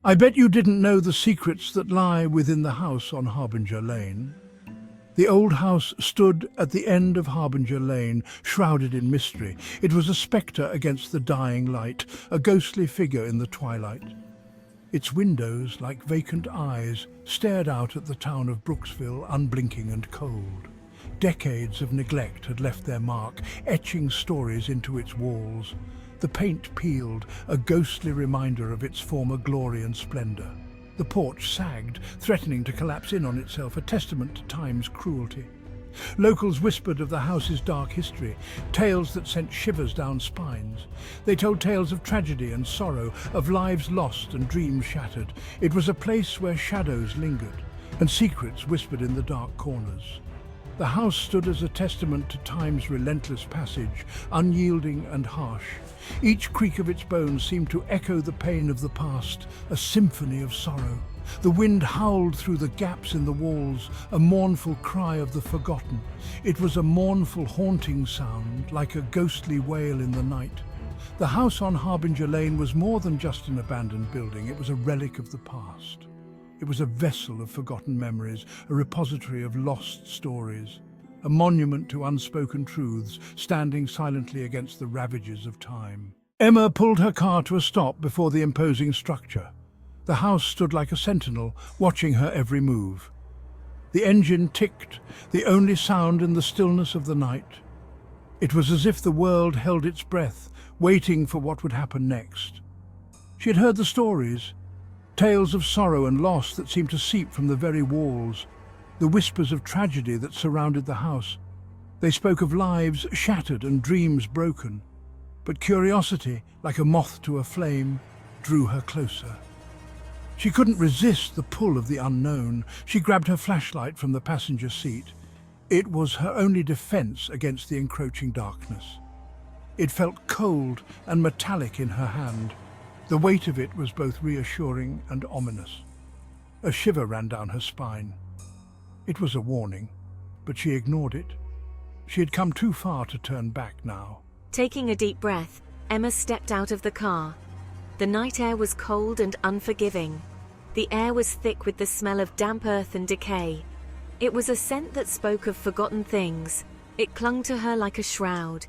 I bet you didn't know the secrets that lie within the house on Harbinger Lane. The old house stood at the end of Harbinger Lane, shrouded in mystery. It was a spectre against the dying light, a ghostly figure in the twilight. Its windows, like vacant eyes, stared out at the town of Brooksville, unblinking and cold. Decades of neglect had left their mark, etching stories into its walls. The paint peeled, a ghostly reminder of its former glory and splendor. The porch sagged, threatening to collapse in on itself, a testament to time's cruelty. Locals whispered of the house's dark history, tales that sent shivers down spines. They told tales of tragedy and sorrow, of lives lost and dreams shattered. It was a place where shadows lingered, and secrets whispered in the dark corners. The house stood as a testament to time's relentless passage, unyielding and harsh. Each creak of its bones seemed to echo the pain of the past, a symphony of sorrow. The wind howled through the gaps in the walls, a mournful cry of the forgotten. It was a mournful, haunting sound, like a ghostly wail in the night. The house on Harbinger Lane was more than just an abandoned building. It was a relic of the past. It was a vessel of forgotten memories, a repository of lost stories, a monument to unspoken truths, standing silently against the ravages of time. Emma pulled her car to a stop before the imposing structure. The house stood like a sentinel, watching her every move. The engine ticked, the only sound in the stillness of the night. It was as if the world held its breath, waiting for what would happen next. She had heard the stories, tales of sorrow and loss that seemed to seep from the very walls, the whispers of tragedy that surrounded the house. They spoke of lives shattered and dreams broken, but curiosity, like a moth to a flame, drew her closer. She couldn't resist the pull of the unknown. She grabbed her flashlight from the passenger seat. It was her only defense against the encroaching darkness. It felt cold and metallic in her hand. The weight of it was both reassuring and ominous. A shiver ran down her spine. It was a warning, but she ignored it. She had come too far to turn back now. Taking a deep breath, Emma stepped out of the car. The night air was cold and unforgiving. The air was thick with the smell of damp earth and decay. It was a scent that spoke of forgotten things. It clung to her like a shroud.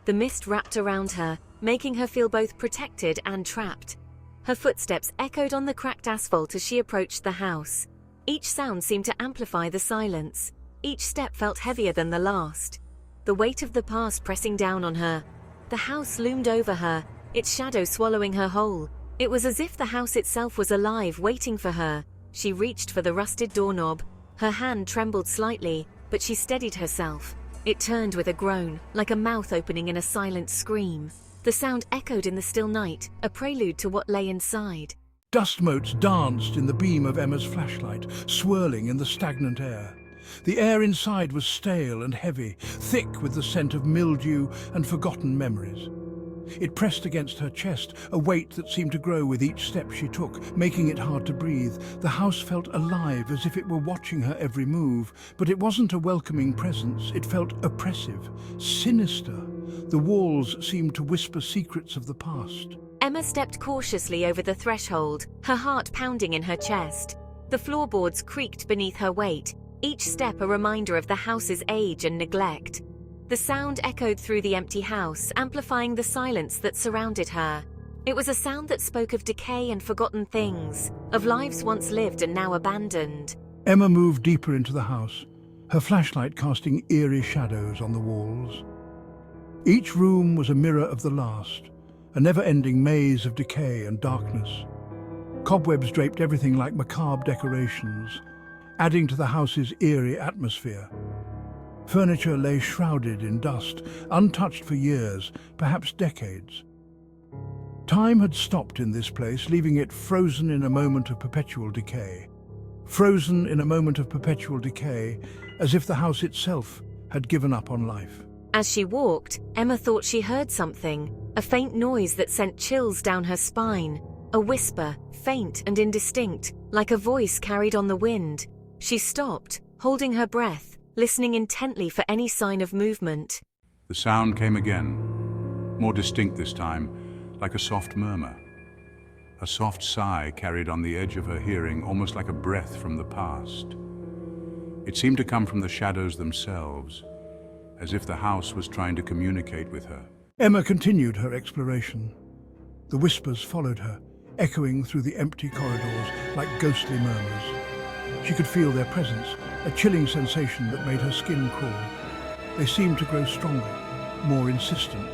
The mist wrapped around her, making her feel both protected and trapped. Her footsteps echoed on the cracked asphalt as she approached the house. Each sound seemed to amplify the silence. Each step felt heavier than the last. The weight of the past pressing down on her. The house loomed over her, its shadow swallowing her whole. It was as if the house itself was alive, waiting for her. She reached for the rusted doorknob. Her hand trembled slightly, but she steadied herself. It turned with a groan, like a mouth opening in a silent scream. The sound echoed in the still night, a prelude to what lay inside. Dust motes danced in the beam of Emma's flashlight, swirling in the stagnant air. The air inside was stale and heavy, thick with the scent of mildew and forgotten memories. It pressed against her chest, a weight that seemed to grow with each step she took, making it hard to breathe. The house felt alive, as if it were watching her every move, but it wasn't a welcoming presence. It felt oppressive, sinister. The walls seemed to whisper secrets of the past. Emma stepped cautiously over the threshold, her heart pounding in her chest. The floorboards creaked beneath her weight, each step a reminder of the house's age and neglect. The sound echoed through the empty house, amplifying the silence that surrounded her. It was a sound that spoke of decay and forgotten things, of lives once lived and now abandoned. Emma moved deeper into the house, her flashlight casting eerie shadows on the walls. Each room was a mirror of the last, a never-ending maze of decay and darkness. Cobwebs draped everything like macabre decorations, adding to the house's eerie atmosphere. Furniture lay shrouded in dust, untouched for years, perhaps decades. Time had stopped in this place, leaving it frozen in a moment of perpetual decay. Frozen in a moment of perpetual decay, as if the house itself had given up on life. As she walked, Emma thought she heard something, a faint noise that sent chills down her spine. A whisper, faint and indistinct, like a voice carried on the wind. She stopped, holding her breath, listening intently for any sign of movement. The sound came again, more distinct this time, like a soft murmur. A soft sigh carried on the edge of her hearing, almost like a breath from the past. It seemed to come from the shadows themselves, as if the house was trying to communicate with her. Emma continued her exploration. The whispers followed her, echoing through the empty corridors like ghostly murmurs. She could feel their presence, a chilling sensation that made her skin crawl. They seemed to grow stronger, more insistent.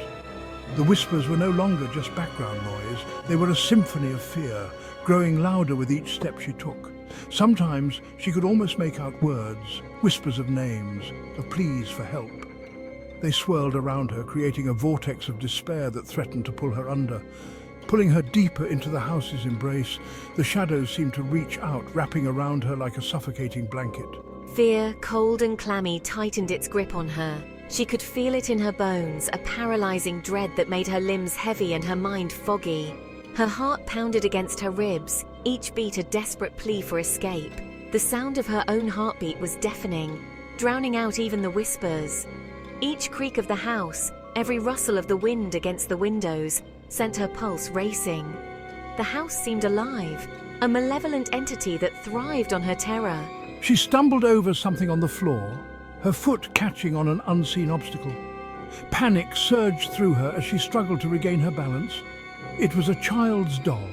The whispers were no longer just background noise. They were a symphony of fear, growing louder with each step she took. Sometimes she could almost make out words, whispers of names, of pleas for help. They swirled around her, creating a vortex of despair that threatened to pull her under. Pulling her deeper into the house's embrace, the shadows seemed to reach out, wrapping around her like a suffocating blanket. Fear, cold and clammy, tightened its grip on her. She could feel it in her bones, a paralyzing dread that made her limbs heavy and her mind foggy. Her heart pounded against her ribs, each beat a desperate plea for escape. The sound of her own heartbeat was deafening, drowning out even the whispers. Each creak of the house, every rustle of the wind against the windows, sent her pulse racing. The house seemed alive, a malevolent entity that thrived on her terror. She stumbled over something on the floor, her foot catching on an unseen obstacle. Panic surged through her as she struggled to regain her balance. It was a child's doll,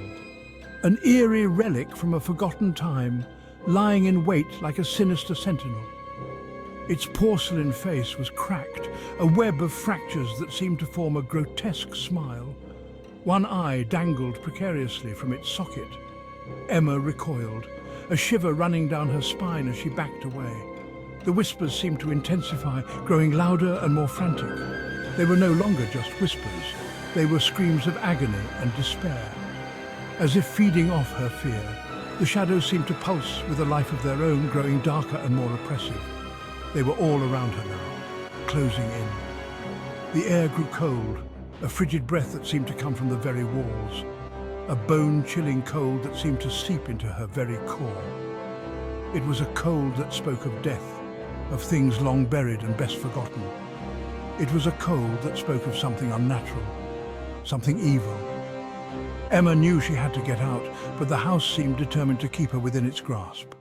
an eerie relic from a forgotten time, lying in wait like a sinister sentinel. Its porcelain face was cracked, a web of fractures that seemed to form a grotesque smile. One eye dangled precariously from its socket. Emma recoiled, a shiver running down her spine as she backed away. The whispers seemed to intensify, growing louder and more frantic. They were no longer just whispers. They were screams of agony and despair. As if feeding off her fear, the shadows seemed to pulse with a life of their own, growing darker and more oppressive. They were all around her now, closing in. The air grew cold, a frigid breath that seemed to come from the very walls. A bone-chilling cold that seemed to seep into her very core. It was a cold that spoke of death, of things long buried and best forgotten. It was a cold that spoke of something unnatural, something evil. Emma knew she had to get out, but the house seemed determined to keep her within its grasp.